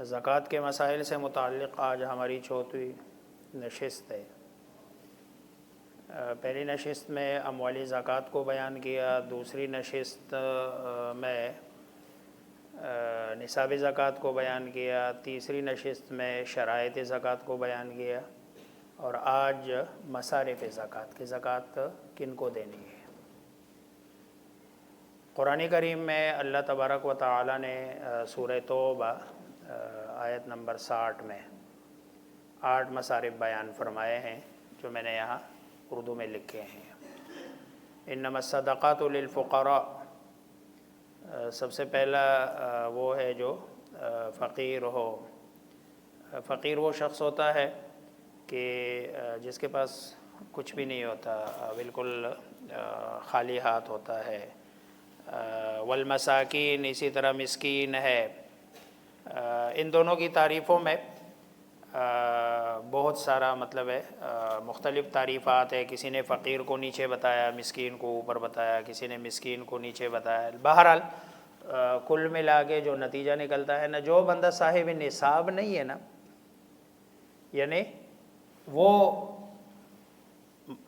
زکوٰۃ کے مسائل سے متعلق آج ہماری چوتھویں نشست ہے۔ پہلی نشست میں اموالی زکوٰۃ کو بیان کیا، دوسری نشست میں نصاب زکوٰۃ کو بیان کیا، تیسری نشست میں شرائط زکوٰۃ کو بیان کیا، اور آج مصارف زکوٰۃ کی زکوٰۃ کن کو دینی ہے۔ قرآن کریم میں اللہ تبارک و تعالی نے سورہ توبہ آیت نمبر 60 میں 8 مصارف بیان فرمائے ہیں جو میں نے یہاں اردو میں لکھے ہیں۔ انما الصدقات للفقراء، سب سے پہلا وہ ہے جو فقیر ہو۔ فقیر وہ شخص ہوتا ہے کہ جس کے پاس کچھ بھی نہیں ہوتا، بالکل خالی ہاتھ ہوتا ہے۔ والمساکین، اسی طرح مسکین ہے۔ ان دونوں کی تعریفوں میں بہت سارا مطلب ہے، مختلف تعریفات ہے۔ کسی نے فقیر کو نیچے بتایا، مسکین کو اوپر بتایا، کسی نے مسکین کو نیچے بتایا۔ بہرحال کل ملا کے جو نتیجہ نکلتا ہے نا، جو بندہ صاحب نصاب نہیں ہے نا، یعنی وہ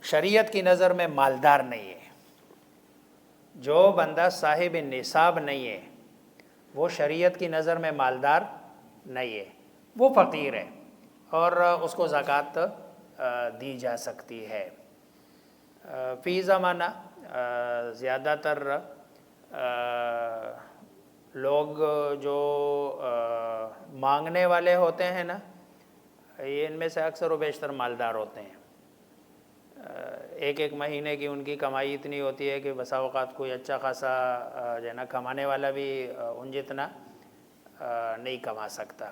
شریعت کی نظر میں مالدار نہیں ہے۔ جو بندہ صاحب نصاب نہیں ہے وہ شریعت کی نظر میں مالدار نہیں ہے، وہ فقیر ہے، اور اس کو زکوٰۃ دی جا سکتی ہے۔ فی زمانہ زیادہ تر لوگ جو مانگنے والے ہوتے ہیں نا، یہ ان میں سے اکثر و بیشتر مالدار ہوتے ہیں۔ ایک مہینے کی ان کی کمائی اتنی ہوتی ہے کہ بسا اوقات کوئی اچھا خاصا جو ہے نا کمانے والا بھی ان جتنا نہیں کما سکتا۔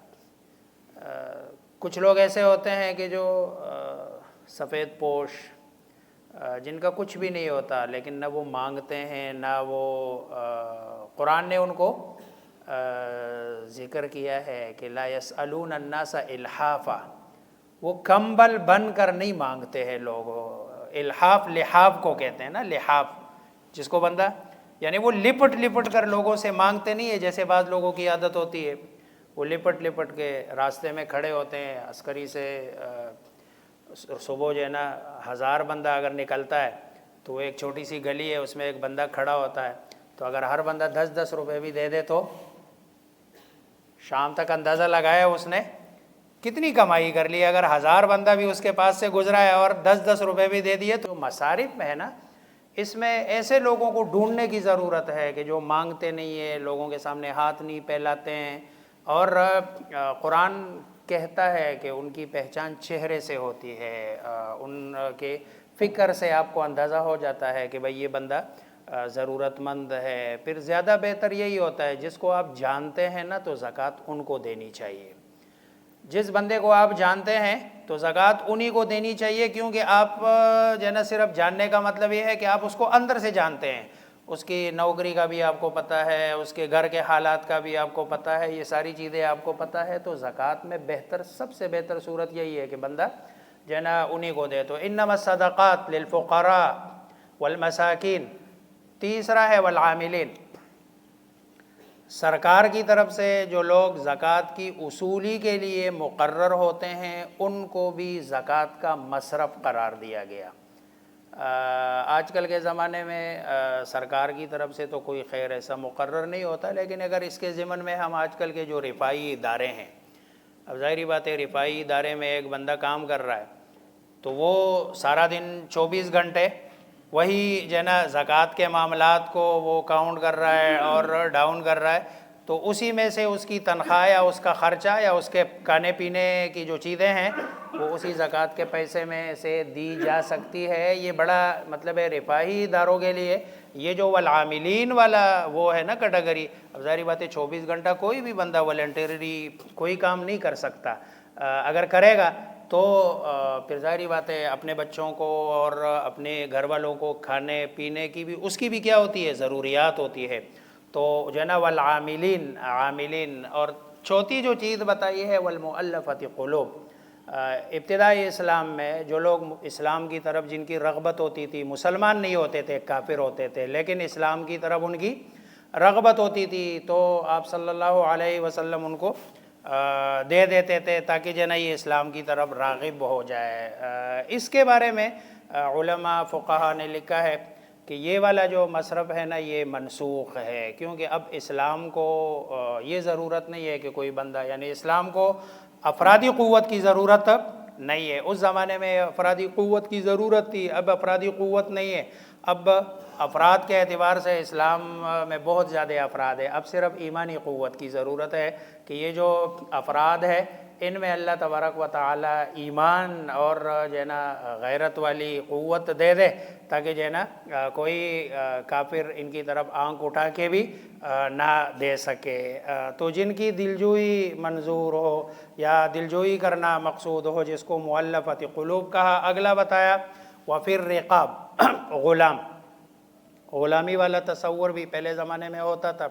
کچھ لوگ ایسے ہوتے ہیں کہ جو سفید پوش، جن کا کچھ بھی نہیں ہوتا، لیکن نہ وہ مانگتے ہیں نہ وہ قرآن نے ان کو ذکر کیا ہے کہ لا یسألون الناس الحافا، وہ کمبل بن کر نہیں مانگتے ہیں لوگوں۔ الحاف لحاف کو کہتے ہیں نا، لحاف جس کو بندہ یعنی وہ لپٹ لپٹ کر لوگوں سے مانگتے نہیں ہے، جیسے بعض لوگوں کی عادت ہوتی ہے، وہ لپٹ لپٹ کے راستے میں کھڑے ہوتے ہیں۔ عسکری سے صبح جو ہے نا 1000 بندہ اگر نکلتا ہے تو وہ ایک چھوٹی سی گلی ہے، اس میں ایک بندہ کھڑا ہوتا ہے، تو اگر ہر بندہ 10-10 روپے بھی دے دے تو شام تک اندازہ لگایا اس نے کتنی کمائی کر لی۔ اگر 1000 بندہ بھی اس کے پاس سے گزرا ہے اور 10-10 روپے بھی دے دیے تو مصارف میں ہے نا، اس میں ایسے لوگوں کو ڈھونڈنے کی ضرورت ہے کہ جو مانگتے نہیں ہیں، لوگوں کے سامنے ہاتھ نہیں پھیلاتے ہیں، اور قرآن کہتا ہے کہ ان کی پہچان چہرے سے ہوتی ہے، ان کے فکر سے آپ کو اندازہ ہو جاتا ہے کہ بھئی یہ بندہ ضرورت مند ہے۔ پھر زیادہ بہتر یہی ہوتا ہے جس کو آپ جانتے ہیں نا تو زکوٰۃ ان کو دینی چاہیے۔ جس بندے کو آپ جانتے ہیں تو زکوٰۃ انہی کو دینی چاہیے، کیونکہ آپ جو ہے نا صرف جاننے کا مطلب یہ ہے کہ آپ اس کو اندر سے جانتے ہیں، اس کی نوکری کا بھی آپ کو پتہ ہے، اس کے گھر کے حالات کا بھی آپ کو پتہ ہے، یہ ساری چیزیں آپ کو پتہ ہے۔ تو زکوٰۃ میں بہتر، سب سے بہتر صورت یہی ہے کہ بندہ جو ہے نا انہی کو دے۔ تو انما الصدقات للفقراء والمساکین، تیسرا ہے والعاملین۔ سرکار کی طرف سے جو لوگ زکوٰۃ کی وصولی کے لیے مقرر ہوتے ہیں ان کو بھی زکوٰۃ کا مصرف قرار دیا گیا۔ آج کل کے زمانے میں سرکار کی طرف سے تو کوئی خیر ایسا مقرر نہیں ہوتا، لیکن اگر اس کے ضمن میں ہم آج کل کے جو رفاعی ادارے ہیں، اب ظاہری بات ہے رفاعی ادارے میں ایک بندہ کام کر رہا ہے تو وہ سارا دن 24 گھنٹے وہی جو ہے نا زکوٰۃ کے معاملات کو وہ کاؤنٹ کر رہا ہے اور ڈاؤن کر رہا ہے، تو اسی میں سے اس کی تنخواہ یا اس کا خرچہ یا اس کے کھانے پینے کی جو چیزیں ہیں وہ اسی زکوٰۃ کے پیسے میں سے دی جا سکتی ہے۔ یہ بڑا مطلب ہے رفاہی اداروں کے لیے۔ یہ جو والعاملین والا وہ ہے نا کیٹیگری، اب ظاہری بات ہے 24 گھنٹہ کوئی بھی بندہ والنٹری کوئی کام نہیں کر سکتا، اگر کرے گا تو پھر ظاہری بات ہے اپنے بچوں کو اور اپنے گھر والوں کو کھانے پینے کی بھی اس کی بھی کیا ہوتی ہے، ضروریات ہوتی ہے۔ تو جو ہے نا والعاملین، عاملین، اور چوتھی جو چیز بتائی ہے والمؤلفۃ قلوب۔ ابتدائی اسلام میں جو لوگ اسلام کی طرف جن کی رغبت ہوتی تھی، مسلمان نہیں ہوتے تھے، کافر ہوتے تھے، لیکن اسلام کی طرف ان کی رغبت ہوتی تھی، تو آپ صلی اللہ علیہ وسلم ان کو دے دیتے تھے تاکہ جو ہے نا یہ اسلام کی طرف راغب ہو جائے۔ اس کے بارے میں علماء فقہا نے لکھا ہے کہ یہ والا جو مصرف ہے نا یہ منسوخ ہے، کیونکہ اب اسلام کو یہ ضرورت نہیں ہے کہ کوئی بندہ، یعنی اسلام کو افرادی قوت کی ضرورت نہیں ہے۔ اس زمانے میں افرادی قوت کی ضرورت تھی، اب افرادی قوت نہیں ہے۔ اب افراد کے اعتبار سے اسلام میں بہت زیادہ افراد ہے، اب صرف ایمانی قوت کی ضرورت ہے کہ یہ جو افراد ہے ان میں اللہ تبارک و تعالی ایمان اور جو ہے نا غیرت والی قوت دے دے، تاکہ جو ہے نا کوئی کافر ان کی طرف آنکھ اٹھا کے بھی نہ دے سکے۔ تو جن کی دلجوئی منظور ہو یا دلجوئی کرنا مقصود ہو، جس کو مؤلفۃ قلوب کہا۔ اگلا بتایا وفی الرقاب، غلامی والا تصور بھی پہلے زمانے میں ہوتا تھا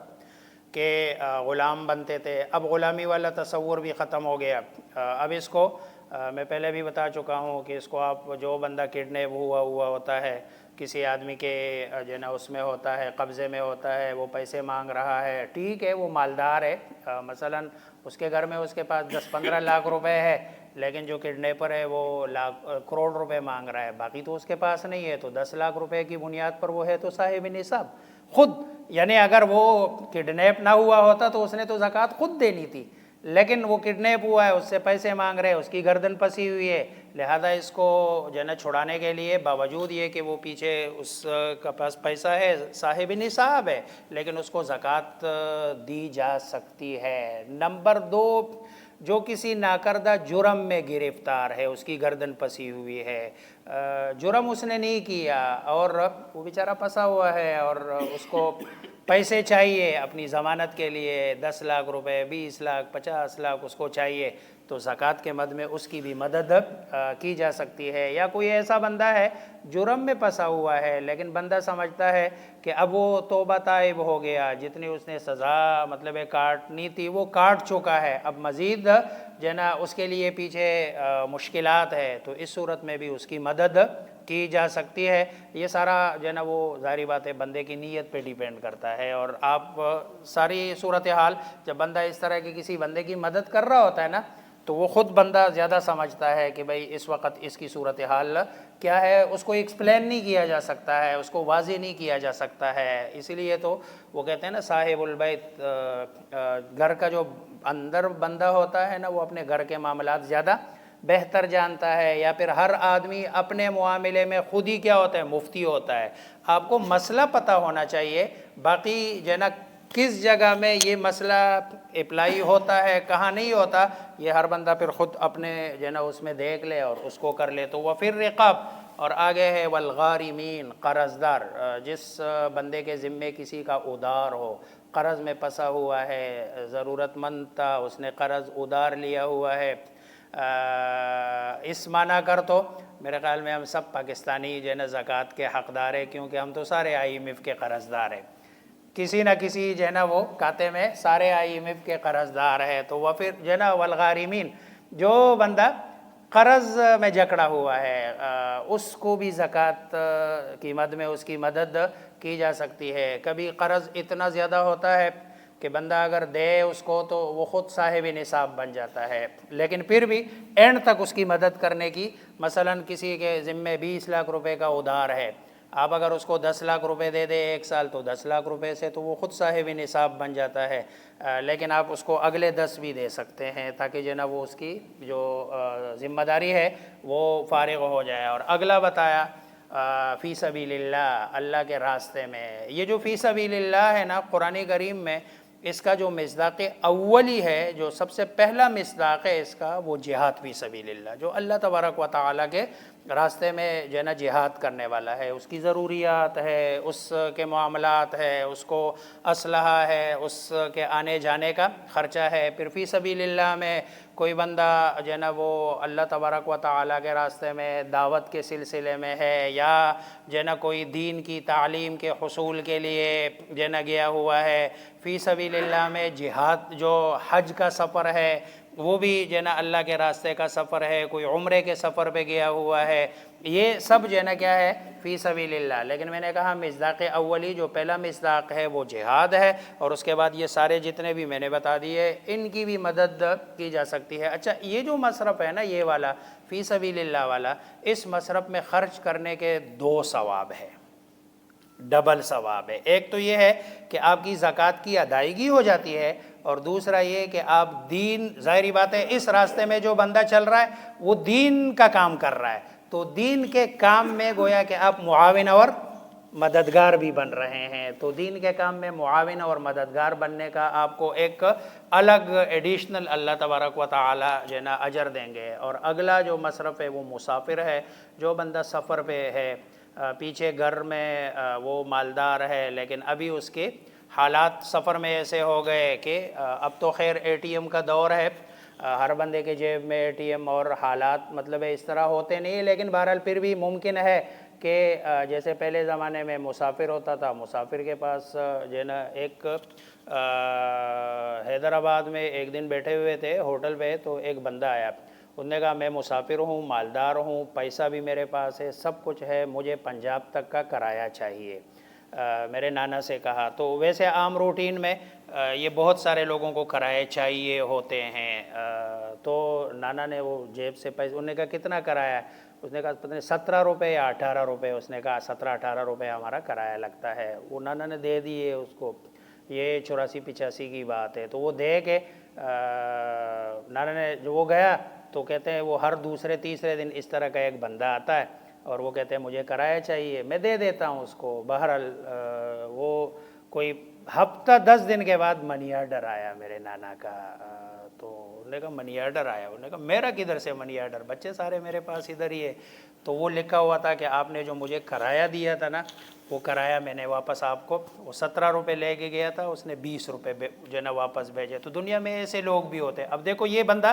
کہ غلام بنتے تھے، اب غلامی والا تصور بھی ختم ہو گیا۔ اب اس کو میں پہلے بھی بتا چکا ہوں کہ اس کو آپ جو بندہ کڈنیپ ہوا ہوتا ہے، کسی آدمی کے جو ہے نا اس میں ہوتا ہے، قبضے میں ہوتا ہے، وہ پیسے مانگ رہا ہے، ٹھیک ہے وہ مالدار ہے، مثلا اس کے گھر میں اس کے پاس 10-15 لاکھ روپے ہے، لیکن جو کڈنیپر ہے وہ کروڑ روپے مانگ رہا ہے، باقی تو اس کے پاس نہیں ہے، تو 10 لاکھ روپے کی بنیاد پر وہ ہے تو صاحب نصاب خود، یعنی اگر وہ کڈنیپ نہ ہوا ہوتا تو اس نے تو زکوٰۃ خود دینی تھی، لیکن وہ کڈنیپ ہوا ہے، اس سے پیسے مانگ رہے، اس کی گردن پسی ہوئی ہے، لہذا اس کو جو ہے نا چھڑانے کے لیے، باوجود یہ کہ وہ پیچھے اس کا پاس پیسہ ہے، صاحب نصاب ہے، لیکن اس کو زکوٰۃ دی جا سکتی ہے۔ نمبر 2، جو کسی ناکردہ جرم میں گرفتار ہے، اس کی گردن پسی ہوئی ہے، جرم اس نے نہیں کیا اور وہ بیچارہ پھنسا ہوا ہے اور اس کو پیسے چاہیے اپنی ضمانت کے لیے، 10 لاکھ روپے، 20 لاکھ، 50 لاکھ اس کو چاہیے، تو زکوٰۃ کے مد میں اس کی بھی مدد کی جا سکتی ہے۔ یا کوئی ایسا بندہ ہے جرم میں پھنسا ہوا ہے، لیکن بندہ سمجھتا ہے کہ اب وہ توبہ تائب ہو گیا، جتنی اس نے سزا مطلب کاٹنی تھی وہ کاٹ چکا ہے، اب مزید جو ہے نا اس کے لیے پیچھے مشکلات ہے، تو اس صورت میں بھی اس کی مدد کی جا سکتی ہے۔ یہ سارا جو ہے نا وہ ظاہری بات ہے بندے کی نیت پہ ڈیپینڈ کرتا ہے، اور آپ ساری صورتحال جب بندہ اس طرح کی کسی بندے کی مدد کر رہا ہوتا ہے نا، تو وہ خود بندہ زیادہ سمجھتا ہے کہ بھئی اس وقت اس کی صورتحال کیا ہے، اس کو ایکسپلین نہیں کیا جا سکتا ہے، اس کو واضح نہیں کیا جا سکتا ہے، اسی لیے تو وہ کہتے ہیں نا صاحب البیت، گھر کا جو اندر بندہ ہوتا ہے نا وہ اپنے گھر کے معاملات زیادہ بہتر جانتا ہے، یا پھر ہر آدمی اپنے معاملے میں خود ہی کیا ہوتا ہے، مفتی ہوتا ہے۔ آپ کو مسئلہ پتہ ہونا چاہیے، باقی جو ہے نا کس جگہ میں یہ مسئلہ اپلائی ہوتا ہے کہاں نہیں ہوتا، یہ ہر بندہ پھر خود اپنے جو ہے نا اس میں دیکھ لے اور اس کو کر لے۔ تو وہ پھر رقاب، اور آگے ہے والغارمین، قرض دار، جس بندے کے ذمے کسی کا ادار ہو، قرض میں پھنسا ہوا ہے، ضرورت مند تھا، اس نے قرض ادار لیا ہوا ہے، اس معنی کر تو میرے خیال میں ہم سب پاکستانی جو ہے نا زکوٰۃ کے حقدار ہیں، کیونکہ ہم تو سارے IMF کے قرض دار ہیں، کسی نہ کسی جو ہے نا وہ کھاتے میں سارے IMF کے قرض دار ہے۔ تو وہ پھر جو ہے نا والغارمین، جو بندہ قرض میں جکڑا ہوا ہے اس کو بھی زکوٰۃ کی مد میں اس کی مدد کی جا سکتی ہے۔ کبھی قرض اتنا زیادہ ہوتا ہے کہ بندہ اگر دے اس کو تو وہ خود صاحب نصاب بن جاتا ہے، لیکن پھر بھی اینڈ تک اس کی مدد کرنے کی، مثلا کسی کے ذمے 20 لاکھ روپے کا ادار ہے، آپ اگر اس کو 10 لاکھ روپے دے دے ایک سال، تو 10 لاکھ روپے سے تو وہ خود صاحب نصاب بن جاتا ہے، لیکن آپ اس کو اگلے 10 بھی دے سکتے ہیں تاکہ جو ہے نا وہ اس کی جو ذمہ داری ہے وہ فارغ ہو جائے۔ اور اگلا بتایا فی سبیل اللہ، اللہ کے راستے میں۔ یہ جو فی سبیل اللہ ہے نا، قرآن کریم میں اس کا جو مصداق اولی ہے، جو سب سے پہلا مصداق ہے اس کا، وہ جہاد فی سبیل اللہ، جو اللہ تبارک و تعالیٰ کے راستے میں جو ہے نا جہاد کرنے والا ہے، اس کی ضروریات ہے، اس کے معاملات ہے، اس کو اسلحہ ہے، اس کے آنے جانے کا خرچہ ہے۔ پھر فی سبیل اللہ میں کوئی بندہ جو ہے نا وہ اللہ تبارک و تعالیٰ کے راستے میں دعوت کے سلسلے میں ہے، یا جو ہے نا کوئی دین کی تعلیم کے حصول کے لیے جو ہے نا گیا ہوا ہے۔ فی سبیل اللہ میں جہاد جو حج کا سفر ہے وہ بھی جو ہے نا اللہ کے راستے کا سفر ہے، کوئی عمرے کے سفر پہ گیا ہوا ہے، یہ سب جو ہے نا کیا ہے، فی سبیل اللہ۔ لیکن میں نے کہا مصداق اولی جو پہلا مصداق ہے وہ جہاد ہے، اور اس کے بعد یہ سارے جتنے بھی میں نے بتا دیے ان کی بھی مدد کی جا سکتی ہے۔ اچھا، یہ جو مصرف ہے نا، یہ والا فی سبیل اللہ والا، اس مصرف میں خرچ کرنے کے دو ثواب ہے، ڈبل ثواب ہے۔ ایک تو یہ ہے کہ آپ کی زکوٰۃ کی ادائیگی ہو جاتی ہے، اور دوسرا یہ کہ آپ دین، ظاہری بات ہے اس راستے میں جو بندہ چل رہا ہے وہ دین کا کام کر رہا ہے، تو دین کے کام میں گویا کہ آپ معاون اور مددگار بھی بن رہے ہیں، تو دین کے کام میں معاون اور مددگار بننے کا آپ کو ایک الگ ایڈیشنل اللہ تبارک و تعالی جو ہے نا اجر دیں گے۔ اور اگلا جو مصرف ہے وہ مسافر ہے، جو بندہ سفر پہ ہے، پیچھے گھر میں وہ مالدار ہے لیکن ابھی اس کے حالات سفر میں ایسے ہو گئے کہ اب تو خیر اے ٹی ایم کا دور ہے، ہر بندے کے جیب میں اے ٹی ایم، اور حالات مطلب اس طرح ہوتے نہیں، لیکن بہرحال پھر بھی ممکن ہے کہ جیسے پہلے زمانے میں مسافر ہوتا تھا، مسافر کے پاس جو ہے نا ایک حیدرآباد میں ایک دن بیٹھے ہوئے تھے ہوٹل پہ، تو ایک بندہ آیا، انہوں نے کہا میں مسافر ہوں، مالدار ہوں، پیسہ بھی میرے پاس ہے، سب کچھ ہے، مجھے پنجاب تک کا کرایہ چاہیے۔ میرے نانا سے کہا، تو ویسے عام روٹین میں یہ بہت سارے لوگوں کو کرایے چاہیے ہوتے ہیں، تو نانا نے وہ جیب سے پیسے، انہوں نے کہا کتنا کرایہ ہے؟ اس نے کہا پتہ نہیں 17 روپے یا 18 روپے، اس نے کہا 17-18 روپے ہمارا کرایہ لگتا ہے، وہ نانا نے دے دیے اس کو، یہ 84-85 کی بات ہے، تو وہ دے کے نانا نے جو وہ گیا، تو کہتے ہیں وہ ہر دوسرے تیسرے دن اس طرح کا ایک بندہ آتا ہے اور وہ کہتے ہیں مجھے کرایہ چاہیے، میں دے دیتا ہوں اس کو۔ بہرحال وہ کوئی ہفتہ 10 دن کے بعد منی آرڈر آیا میرے نانا کا، تو انہوں نے کہا منی آرڈر آیا، انہوں نے کہا میرا کدھر سے منی آرڈر، بچے سارے میرے پاس ادھر ہی ہے، تو وہ لکھا ہوا تھا کہ آپ نے جو مجھے کرایہ دیا تھا نا، وہ کرایہ میں نے واپس آپ کو، وہ 17 روپے لے کے گیا تھا، اس نے 20 روپے جو ہے نا واپس بھیجے۔ تو دنیا میں ایسے لوگ بھی ہوتے ہیں۔ اب دیکھو یہ بندہ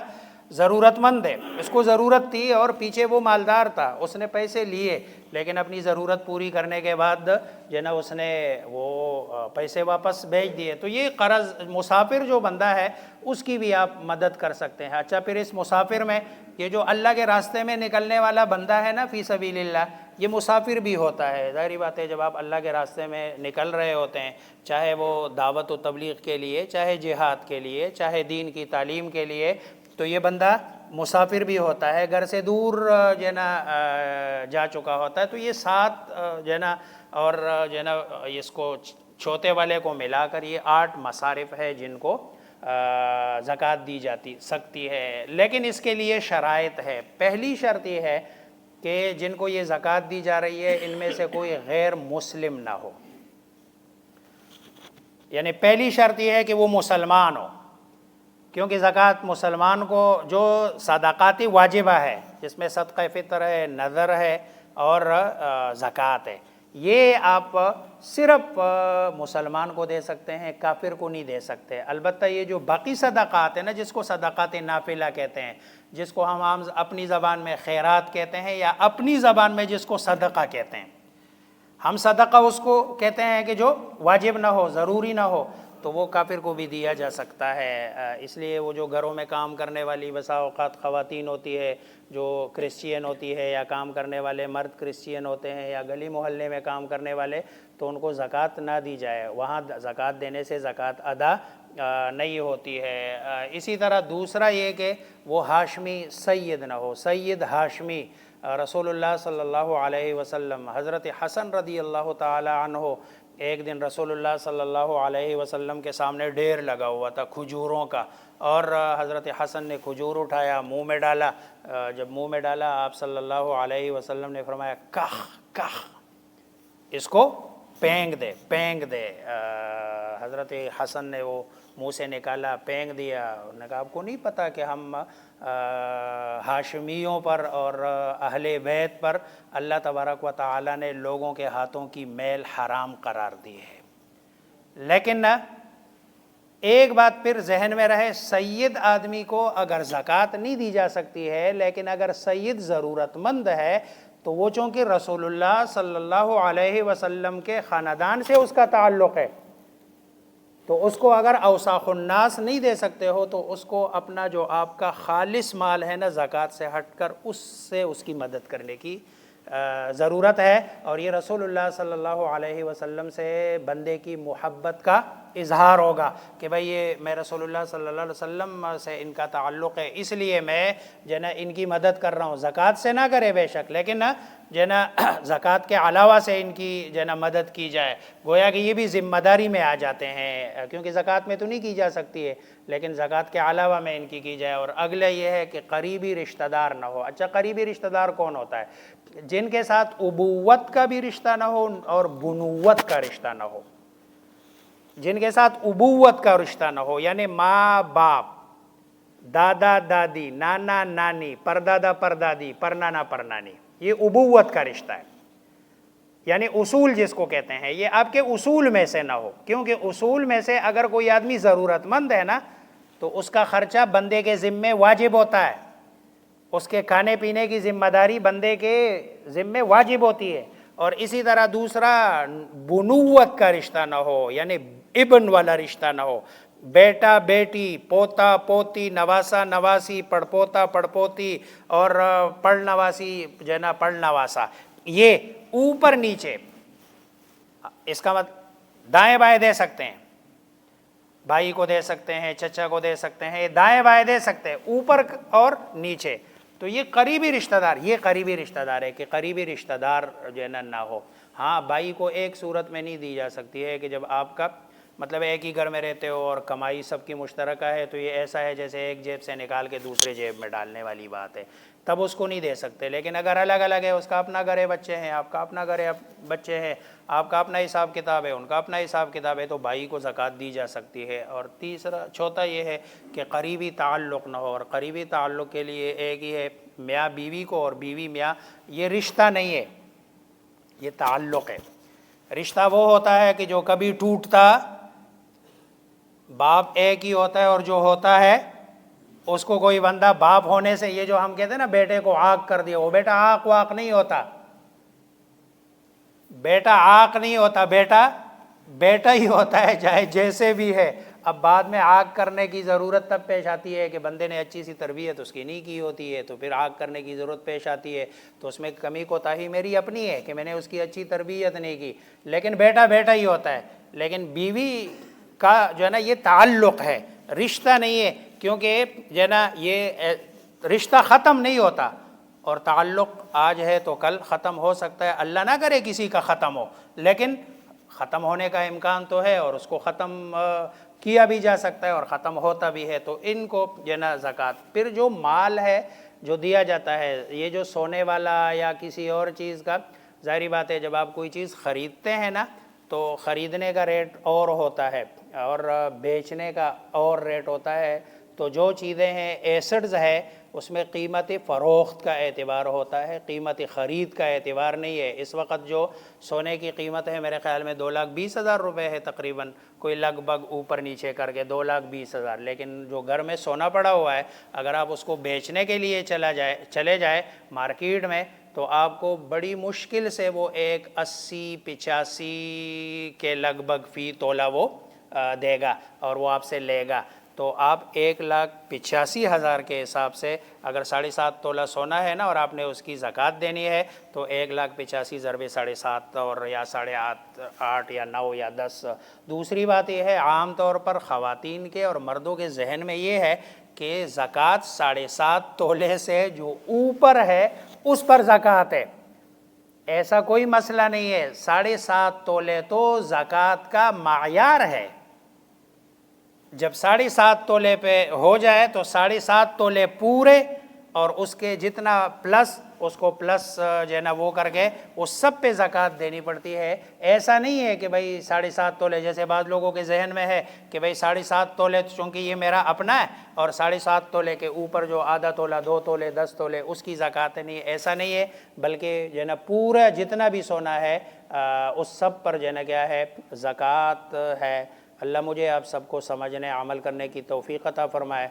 ضرورت مند ہے، اس کو ضرورت تھی، اور پیچھے وہ مالدار تھا، اس نے پیسے لیے، لیکن اپنی ضرورت پوری کرنے کے بعد جو ہے نا اس نے وہ پیسے واپس بھیج دیے۔ تو یہ قرض، مسافر جو بندہ ہے اس کی بھی آپ مدد کر سکتے ہیں۔ اچھا، پھر اس مسافر میں یہ جو اللہ کے راستے میں نکلنے والا بندہ ہے نا فی سبیل اللہ، یہ مسافر بھی ہوتا ہے۔ ظاہری بات ہے جب آپ اللہ کے راستے میں نکل رہے ہوتے ہیں، چاہے وہ دعوت و تبلیغ کے لیے، چاہے جہاد کے لیے، چاہے دین کی تعلیم کے لیے، تو یہ بندہ مسافر بھی ہوتا ہے، گھر سے دور جو ہے نا جا چکا ہوتا ہے۔ تو یہ 7 جو ہے نا، اور جو ہے نا اس کو چھوٹے والے کو ملا کر یہ 8 مصارف ہے جن کو زکوٰۃ دی جاتی سکتی ہے، لیکن اس کے لیے شرائط ہے۔ پہلی شرط یہ ہے کہ جن کو یہ زکوٰۃ دی جا رہی ہے ان میں سے کوئی غیر مسلم نہ ہو، یعنی پہلی شرط یہ ہے کہ وہ مسلمان ہو، کیونکہ زکوٰۃ مسلمان کو جو صدقات واجبہ ہے، جس میں صدقہ فطر ہے، نذر ہے اور زکوٰۃ ہے، یہ آپ صرف مسلمان کو دے سکتے ہیں، کافر کو نہیں دے سکتے۔ البتہ یہ جو باقی صدقات ہیں نا، جس کو صدقات نافلہ کہتے ہیں، جس کو ہم عام اپنی زبان میں خیرات کہتے ہیں، یا اپنی زبان میں جس کو صدقہ کہتے ہیں، ہم صدقہ اس کو کہتے ہیں کہ جو واجب نہ ہو، ضروری نہ ہو، تو وہ کافر کو بھی دیا جا سکتا ہے۔ اس لیے وہ جو گھروں میں کام کرنے والی بسا اوقات خواتین ہوتی ہے، جو کرسچین ہوتی ہے، یا کام کرنے والے مرد کرسچین ہوتے ہیں، یا گلی محلے میں کام کرنے والے، تو ان کو زکوٰۃ نہ دی جائے، وہاں زکوٰۃ دینے سے زکوٰۃ ادا نہیں ہوتی ہے۔ اسی طرح دوسرا یہ کہ وہ ہاشمی سید نہ ہو، سید ہاشمی۔ رسول اللہ صلی اللہ علیہ وسلم، حضرت حسن رضی اللہ تعالی عنہ، ایک دن رسول اللہ صلی اللہ علیہ وسلم کے سامنے ڈھیر لگا ہوا تھا کھجوروں کا، اور حضرت حسن نے کھجور اٹھایا، منہ میں ڈالا، جب منہ میں ڈالا آپ صلی اللہ علیہ وسلم نے فرمایا کخ کخ، اس کو پینگ دے پینگ دے۔ حضرت حسن نے وہ منہ سے نکالا، پینگ دیا۔ انہوں نے کہا آپ کو نہیں پتہ کہ ہم ہاشمیوں پر اور اہل بیت پر اللہ تبارک و تعالی نے لوگوں کے ہاتھوں کی میل حرام قرار دی ہے؟ لیکن ایک بات پھر ذہن میں رہے، سید آدمی کو اگر زکوٰۃ نہیں دی جا سکتی ہے، لیکن اگر سید ضرورت مند ہے تو وہ چونکہ رسول اللہ صلی اللہ علیہ وسلم کے خاندان سے اس کا تعلق ہے، تو اس کو اگر اوساخ الناس نہیں دے سکتے ہو تو اس کو اپنا جو آپ کا خالص مال ہے نا زکوٰۃ سے ہٹ کر اس سے اس کی مدد کرنے کی ضرورت ہے. اور یہ رسول اللہ صلی اللہ علیہ وسلم سے بندے کی محبت کا اظہار ہوگا کہ بھئی یہ میں رسول اللہ صلی اللہ علیہ وسلم سے ان کا تعلق ہے، اس لیے میں جو نا ان کی مدد کر رہا ہوں. زکوٰۃ سے نہ کرے بے شک، لیکن جو نا زکوٰۃ کے علاوہ سے ان کی جو نا مدد کی جائے. گویا کہ یہ بھی ذمہ داری میں آ جاتے ہیں، کیونکہ زکوٰۃ میں تو نہیں کی جا سکتی ہے، لیکن زکوٰۃ کے علاوہ میں ان کی جائے. اور اگلا یہ ہے کہ قریبی رشتہ دار نہ ہو. اچھا، قریبی رشتہ دار کون ہوتا ہے؟ جن کے ساتھ ابوت کا بھی رشتہ نہ ہو اور بنوت کا رشتہ نہ ہو. جن کے ساتھ ابوت کا رشتہ نہ ہو، یعنی ماں باپ، دادا دادی، نانا نانی، پردادا پردادی، پرنانا پرنانی، یہ ابوت کا رشتہ ہے. یعنی اصول جس کو کہتے ہیں، یہ آپ کے اصول میں سے نہ ہو. کیونکہ اصول میں سے اگر کوئی آدمی ضرورت مند ہے نا تو اس کا خرچہ بندے کے ذمے واجب ہوتا ہے، اس کے کھانے پینے کی ذمہ داری بندے کے ذمے واجب ہوتی ہے. اور اسی طرح دوسرا، بنوت کا رشتہ نہ ہو، یعنی ابن والا رشتہ نہ ہو. بیٹا بیٹی، پوتا پوتی، نواسا نواسی، پڑپوتا پڑپوتی اور پڑ نواسی جو نا پڑ نواسا، یہ اوپر نیچے. اس کا مطلب دائیں بائیں دے سکتے ہیں، بھائی کو دے سکتے ہیں، چچا کو دے سکتے ہیں، دائیں بائیں دے سکتے ہیں، اوپر اور نیچے. تو یہ قریبی رشتہ دار، یہ قریبی رشتہ دار ہے کہ قریبی رشتہ دار جو ہے نہ ہو. ہاں، بھائی کو ایک صورت میں نہیں دی جا سکتی ہے کہ جب آپ کا مطلب ایک ہی گھر میں رہتے ہو اور کمائی سب کی مشترکہ ہے، تو یہ ایسا ہے جیسے ایک جیب سے نکال کے دوسرے جیب میں ڈالنے والی بات ہے، تب اس کو نہیں دے سکتے. لیکن اگر الگ الگ ہے، اس کا اپنا گھر ہے، بچے ہیں، آپ کا اپنا گھر ہے، بچے ہیں، آپ کا اپنا حساب کتاب ہے، ان کا اپنا حساب کتاب ہے، تو بھائی کو زکوٰۃ دی جا سکتی ہے. اور چوتھا یہ ہے کہ قریبی تعلق نہ ہو. اور قریبی تعلق کے لیے ایک ہی ہے، میاں بیوی کو اور بیوی میاں. یہ رشتہ نہیں ہے، یہ تعلق ہے. رشتہ وہ ہوتا ہے کہ جو کبھی ٹوٹتا، باپ ایک ہی ہوتا ہے، اور جو ہوتا ہے اس کو کوئی بندہ باپ ہونے سے، یہ جو ہم کہتے ہیں نا بیٹے کو عاق کر دیا، وہ بیٹا عاق واق نہیں ہوتا. بیٹا عاق نہیں ہوتا، بیٹا بیٹا ہی ہوتا ہے، چاہے جیسے بھی ہے. اب بعد میں عاق کرنے کی ضرورت تب پیش آتی ہے کہ بندے نے اچھی سی تربیت اس کی نہیں کی ہوتی ہے، تو پھر عاق کرنے کی ضرورت پیش آتی ہے. تو اس میں کمی کوتاہی میری اپنی ہے کہ میں نے اس کی اچھی تربیت نہیں کی، لیکن بیٹا بیٹا ہی ہوتا ہے. لیکن بیوی کا جو ہے نا یہ تعلق ہے، رشتہ نہیں ہے. کیونکہ جو ہے نا یہ رشتہ ختم نہیں ہوتا، اور تعلق آج ہے تو کل ختم ہو سکتا ہے. اللہ نہ کرے کسی کا ختم ہو، لیکن ختم ہونے کا امکان تو ہے، اور اس کو ختم کیا بھی جا سکتا ہے اور ختم ہوتا بھی ہے. تو ان کو جو ہے نا زکوٰۃ. پھر جو مال ہے جو دیا جاتا ہے، یہ جو سونے والا یا کسی اور چیز کا، ظاہری بات ہے جب آپ کوئی چیز خریدتے ہیں نا تو خریدنے کا ریٹ اور ہوتا ہے اور بیچنے کا اور ریٹ ہوتا ہے. تو جو چیزیں ہیں ایسڈز ہے، اس میں قیمت فروخت کا اعتبار ہوتا ہے، قیمت خرید کا اعتبار نہیں ہے. اس وقت جو سونے کی قیمت ہے میرے خیال میں 2,20,000 روپے ہے تقریباً، کوئی لگ بھگ اوپر نیچے کر کے 2,20,000. لیکن جو گھر میں سونا پڑا ہوا ہے، اگر آپ اس کو بیچنے کے لیے چلے جائے مارکیٹ میں، تو آپ کو بڑی مشکل سے وہ ایک 80-85 کے لگ بھگ فی تولہ وہ دے گا اور وہ آپ سے لے گا. تو آپ 1,85,000 کے حساب سے اگر 7.5 تولہ سونا ہے نا اور آپ نے اس کی زکوٰۃ دینی ہے، تو 1,85,000 ضرب 7.5 اور یا 8.5 یا 9 یا 10. دوسری بات یہ ہے، عام طور پر خواتین کے اور مردوں کے ذہن میں یہ ہے کہ زکوٰۃ 7.5 تولے سے جو اوپر ہے اس پر زکوٰۃ ہے. ایسا کوئی مسئلہ نہیں ہے. 7.5 تولے تو زکوٰۃ کا معیار ہے. جب 7.5 تولے پہ ہو جائے تو 7.5 تولے پورے اور اس کے جتنا پلس، اس کو پلس جو ہے نا وہ کر کے اس سب پہ زکوٰۃ دینی پڑتی ہے. ایسا نہیں ہے کہ بھئی 7.5 تولے، جیسے بعض لوگوں کے ذہن میں ہے کہ بھئی 7.5 تولے چونکہ یہ میرا اپنا ہے اور 7.5 تولے کے اوپر جو آدھا تولہ، 2 تولے، 10 تولے اس کی زکوٰۃ نہیں. ایسا نہیں ہے، بلکہ جو ہے نا پورا جتنا بھی سونا ہے اس سب پر جو ہے نا کیا ہے، زکوٰۃ ہے. اللہ مجھے آپ سب کو سمجھنے، عمل کرنے کی توفیق عطا فرمائے.